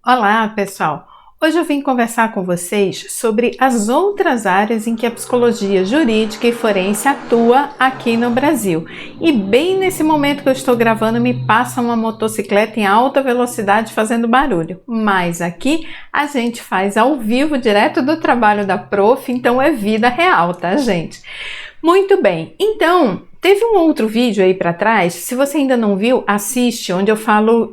Olá, pessoal! Hoje eu vim conversar com vocês sobre as outras áreas em que a psicologia jurídica e forense atua aqui no Brasil. E bem nesse momento que eu estou gravando, me passa uma motocicleta em alta velocidade fazendo barulho. Mas aqui a gente faz ao vivo, direto do trabalho da prof, então é vida real, tá, gente? Muito bem, então teve um outro vídeo aí para trás, se você ainda não viu, assiste, onde eu falo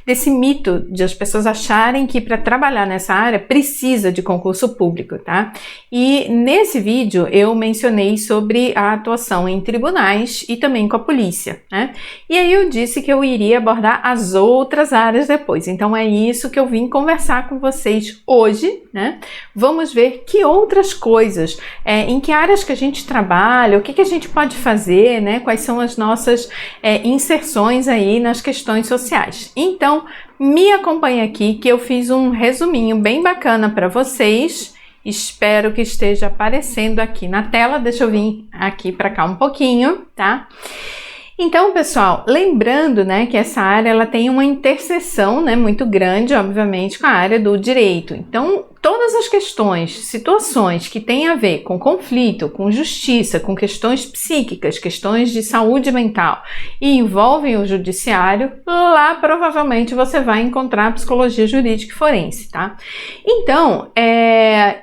desse mito de as pessoas acharem que para trabalhar nessa área precisa de concurso público, tá? E nesse vídeo eu mencionei sobre a atuação em tribunais e também com a polícia, né? E aí eu disse que eu iria abordar as outras áreas depois, então é isso que eu vim conversar com vocês hoje, né? Vamos ver que outras coisas, em que áreas que a gente trabalha, o que a gente pode fazer, né? Quais são as nossas inserções aí nas questões sociais. Então, me acompanhe aqui que eu fiz um resuminho bem bacana para vocês. Espero que esteja aparecendo aqui na tela. Deixa eu vir aqui para cá um pouquinho, tá? Então, pessoal, lembrando, né, que essa área ela tem uma interseção, né, muito grande, obviamente, com a área do direito. Então, todas as questões, situações que têm a ver com conflito, com justiça, com questões psíquicas, questões de saúde mental e envolvem o judiciário, lá provavelmente você vai encontrar psicologia jurídica e forense, tá? Então,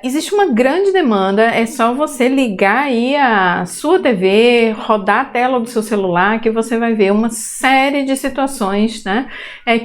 existe uma grande demanda, é só você ligar aí a sua TV, rodar a tela do seu celular, que você vai ver uma série de situações, né,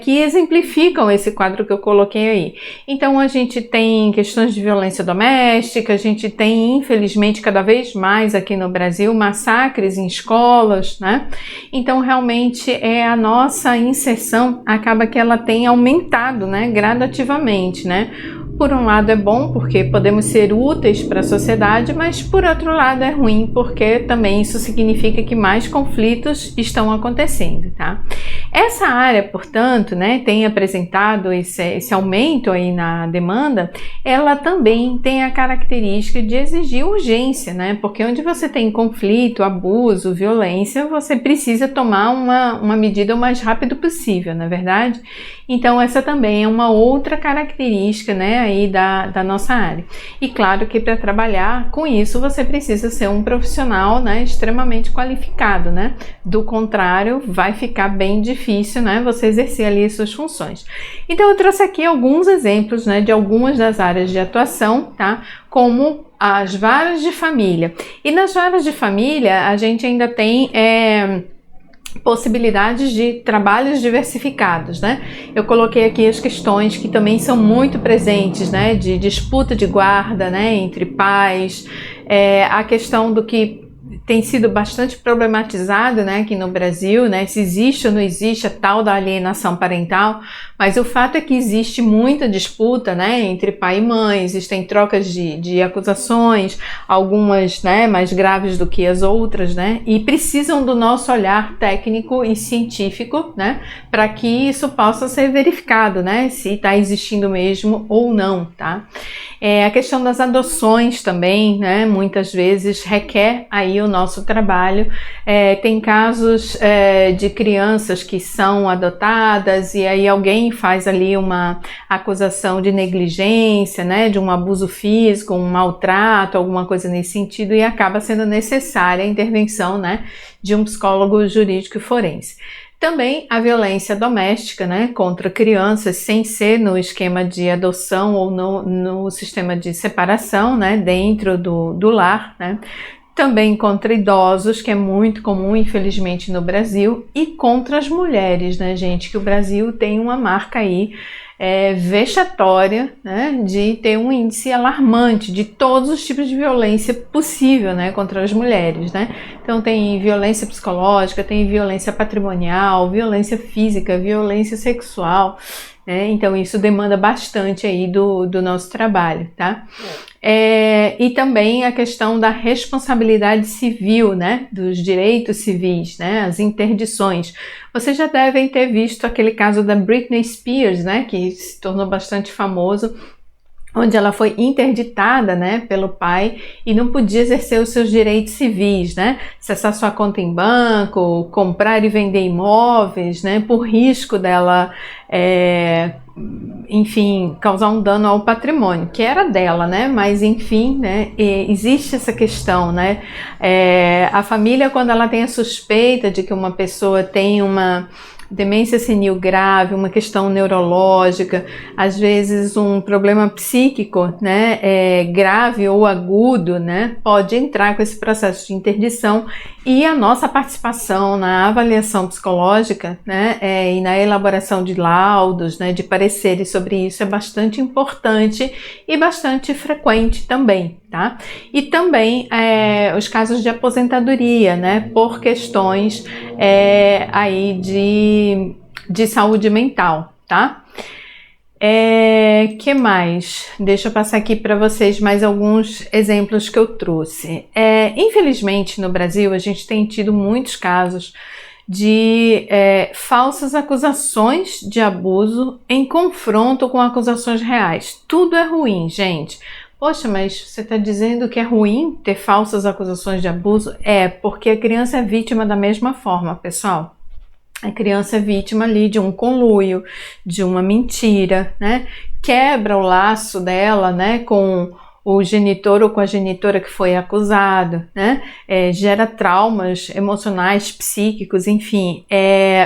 que exemplificam esse quadro que eu coloquei aí. Então, a gente tem questões de violência doméstica, a gente tem, infelizmente, cada vez mais aqui no Brasil, massacres em escolas, né? Então, realmente, a nossa inserção acaba que ela tem aumentado, né, gradativamente, né? Por um lado é bom porque podemos ser úteis para a sociedade, mas por outro lado é ruim porque também isso significa que mais conflitos estão acontecendo, tá? Essa área, portanto, né, tem apresentado esse aumento aí na demanda, ela também tem a característica de exigir urgência, né? Porque onde você tem conflito, abuso, violência, você precisa tomar uma medida o mais rápido possível, não é verdade? Então essa também é uma outra característica, né, aí da nossa área. E claro que para trabalhar com isso você precisa ser um profissional, né, extremamente qualificado, né? Do contrário, vai ficar bem difícil, né, você exercer ali suas funções. Então eu trouxe aqui alguns exemplos, né, de algumas das áreas de atuação, tá? Como as varas de família. E nas varas de família a gente ainda tem possibilidades de trabalhos diversificados, né? Eu coloquei aqui as questões que também são muito presentes, né? De disputa de guarda, né? Entre pais, a questão do que tem sido bastante problematizado, né, aqui no Brasil, né, se existe ou não existe a tal da alienação parental, mas o fato é que existe muita disputa, né, entre pai e mãe, existem trocas de acusações, algumas, né, mais graves do que as outras, né, e precisam do nosso olhar técnico e científico, né, para que isso possa ser verificado, né, se está existindo mesmo ou não, tá? A questão das adoções também, né, muitas vezes requer aí o nosso trabalho. Tem casos de crianças que são adotadas e aí alguém faz ali uma acusação de negligência, né, de um abuso físico, um maltrato, alguma coisa nesse sentido, e acaba sendo necessária a intervenção, né, de um psicólogo jurídico e forense. Também a violência doméstica, né, contra crianças, sem ser no esquema de adoção ou no sistema de separação, né, dentro do lar, né. Também contra idosos, que é muito comum, infelizmente, no Brasil, e contra as mulheres, né, gente, que o Brasil tem uma marca aí vexatória, né, de ter um índice alarmante de todos os tipos de violência possível, né, contra as mulheres, né. Então tem violência psicológica, tem violência patrimonial, violência física, violência sexual, né, então isso demanda bastante aí do nosso trabalho, tá? E também a questão da responsabilidade civil, né, dos direitos civis, né, as interdições. Vocês já devem ter visto aquele caso da Britney Spears, né, que se tornou bastante famoso, onde ela foi interditada, né, pelo pai e não podia exercer os seus direitos civis, né, acessar sua conta em banco, comprar e vender imóveis, né, por risco dela, enfim, causar um dano ao patrimônio, que era dela, né, mas enfim, né, existe essa questão, né, a família, quando ela tem a suspeita de que uma pessoa tem uma demência senil grave, uma questão neurológica, às vezes um problema psíquico, né, grave ou agudo, né, pode entrar com esse processo de interdição, e a nossa participação na avaliação psicológica, né, e na elaboração de laudos, né, de pareceres sobre isso é bastante importante e bastante frequente também, tá? E também os casos de aposentadoria, né, por questões aí de saúde mental, tá? Que mais? Deixa eu passar aqui para vocês mais alguns exemplos que eu trouxe. Infelizmente, no Brasil, a gente tem tido muitos casos de falsas acusações de abuso em confronto com acusações reais. Tudo é ruim, gente. Poxa, mas você está dizendo que é ruim ter falsas acusações de abuso? Porque a criança é vítima da mesma forma, pessoal. A criança é vítima ali de um conluio, de uma mentira, né? Quebra o laço dela, né, com o genitor ou com a genitora que foi acusado, né? Gera traumas emocionais, psíquicos, enfim.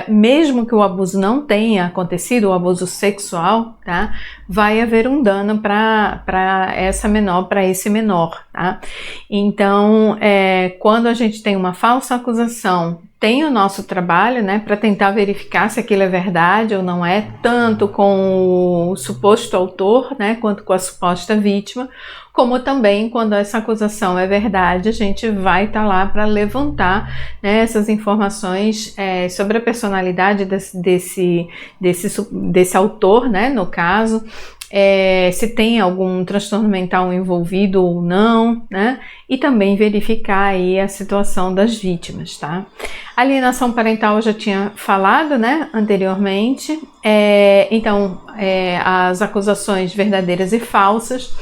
Mesmo que o abuso não tenha acontecido, o abuso sexual, tá? Vai haver um dano para essa menor, para esse menor, tá? Então, quando a gente tem uma falsa acusação, tem o nosso trabalho, né, para tentar verificar se aquilo é verdade ou não é, tanto com o suposto autor, né, quanto com a suposta vítima, como também quando essa acusação é verdade, a gente vai estar lá para levantar, né, essas informações sobre a personalidade desse autor, né, no caso, se tem algum transtorno mental envolvido ou não, né? E também verificar aí a situação das vítimas, tá? Alienação parental eu já tinha falado, né, anteriormente. Então, as acusações verdadeiras e falsas.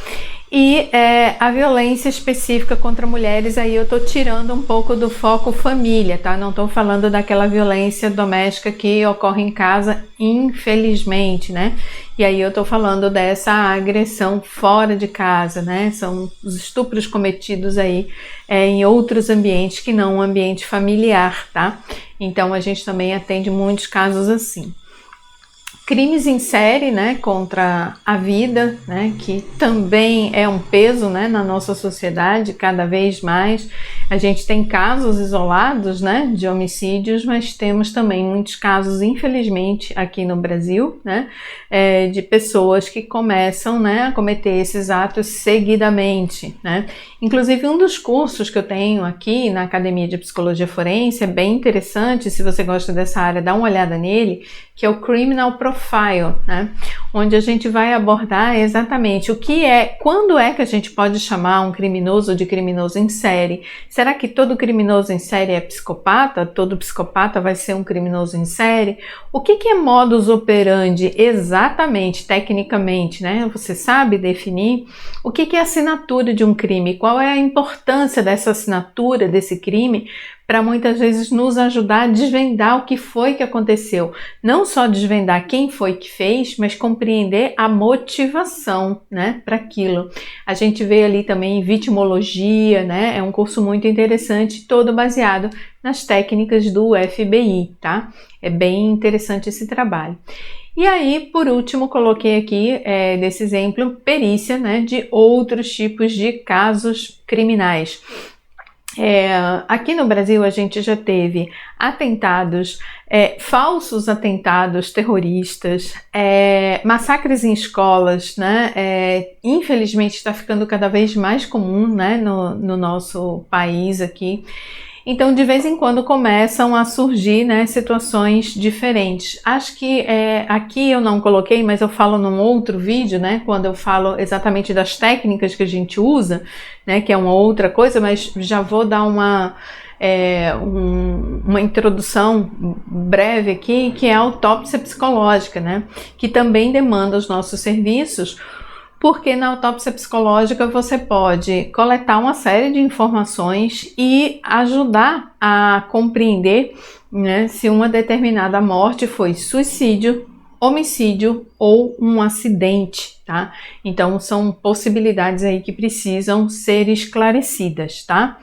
E a violência específica contra mulheres, aí eu tô tirando um pouco do foco família, tá? Não tô falando daquela violência doméstica que ocorre em casa, infelizmente, né? E aí eu tô falando dessa agressão fora de casa, né? São os estupros cometidos aí em outros ambientes que não o ambiente familiar, tá? Então a gente também atende muitos casos assim. Crimes em série, né, contra a vida, né, que também é um peso, né, na nossa sociedade, cada vez mais. A gente tem casos isolados, né, de homicídios, mas temos também muitos casos, infelizmente, aqui no Brasil, né, de pessoas que começam, né, a cometer esses atos seguidamente, né. Inclusive, um dos cursos que eu tenho aqui na Academia de Psicologia Forense é bem interessante, se você gosta dessa área, dá uma olhada nele, que é o Criminal Profile, né? Onde a gente vai abordar exatamente quando é que a gente pode chamar um criminoso de criminoso em série. Será que todo criminoso em série é psicopata? Todo psicopata vai ser um criminoso em série? O que é modus operandi exatamente, tecnicamente, né? Você sabe definir? O que é assinatura de um crime? Qual é a importância dessa assinatura, desse crime, para muitas vezes nos ajudar a desvendar o que foi que aconteceu. Não só desvendar quem foi que fez, mas compreender a motivação, né, para aquilo. A gente vê ali também vitimologia, né, é um curso muito interessante, todo baseado nas técnicas do FBI, tá? É bem interessante esse trabalho. E aí, por último, coloquei aqui, desse exemplo, perícia, né, de outros tipos de casos criminais. Aqui no Brasil a gente já teve atentados, falsos atentados terroristas, massacres em escolas, né? Infelizmente está ficando cada vez mais comum, né, no nosso país aqui. Então, de vez em quando começam a surgir, né, situações diferentes. Acho que aqui eu não coloquei, mas eu falo num outro vídeo, né, quando eu falo exatamente das técnicas que a gente usa, né, que é uma outra coisa, mas já vou dar uma introdução breve aqui, que é a autópsia psicológica, né, que também demanda os nossos serviços, Porque na autópsia psicológica você pode coletar uma série de informações e ajudar a compreender, né, se uma determinada morte foi suicídio, homicídio ou um acidente, tá? Então são possibilidades aí que precisam ser esclarecidas, tá?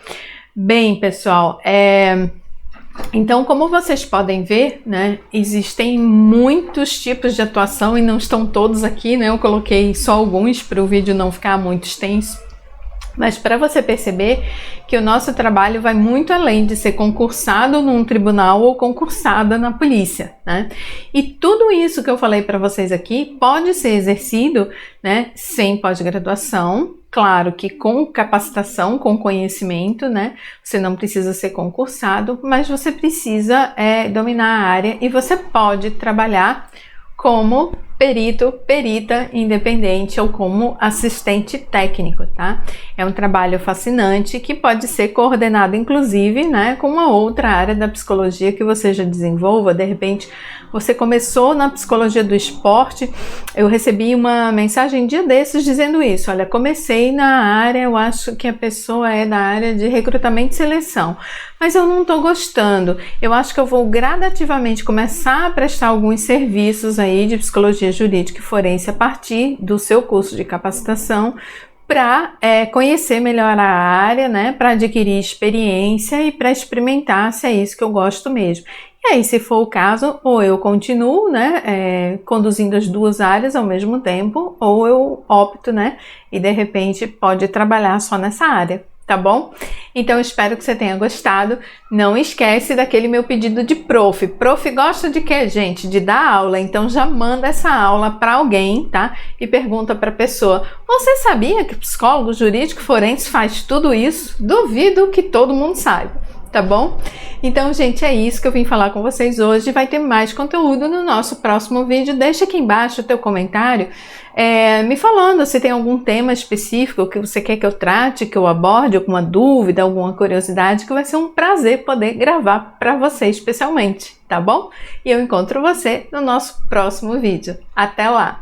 Bem, pessoal, então, como vocês podem ver, né, existem muitos tipos de atuação e não estão todos aqui, né? Eu coloquei só alguns para o vídeo não ficar muito extenso. Mas para você perceber que o nosso trabalho vai muito além de ser concursado num tribunal ou concursada na polícia, né? E tudo isso que eu falei para vocês aqui pode ser exercido, né, sem pós-graduação, claro que com capacitação, com conhecimento, né? Você não precisa ser concursado, mas você precisa dominar a área e você pode trabalhar como perito, perita independente ou como assistente técnico, tá? É um trabalho fascinante que pode ser coordenado, inclusive, né, com uma outra área da psicologia que você já desenvolva. De repente, você começou na psicologia do esporte. Eu recebi uma mensagem um dia desses dizendo isso. Olha, comecei na área, eu acho que a pessoa é da área de recrutamento e seleção, mas eu não estou gostando. Eu acho que eu vou gradativamente começar a prestar alguns serviços aí de psicologia jurídica e forense a partir do seu curso de capacitação para conhecer melhor a área, né, para adquirir experiência e para experimentar se é isso que eu gosto mesmo. E aí, se for o caso, ou eu continuo, né, conduzindo as duas áreas ao mesmo tempo, ou eu opto, né, e de repente pode trabalhar só nessa área. Tá bom? Então espero que você tenha gostado. Não esquece daquele meu pedido de prof. Prof gosta de quê, gente? De dar aula. Então já manda essa aula para alguém, tá? E pergunta para a pessoa: você sabia que psicólogo jurídico forense faz tudo isso? Duvido que todo mundo saiba. Tá bom? Então, gente, é isso que eu vim falar com vocês hoje. Vai ter mais conteúdo no nosso próximo vídeo. Deixa aqui embaixo o teu comentário me falando se tem algum tema específico que você quer que eu trate, que eu aborde, alguma dúvida, alguma curiosidade, que vai ser um prazer poder gravar para você especialmente, tá bom? E eu encontro você no nosso próximo vídeo. Até lá!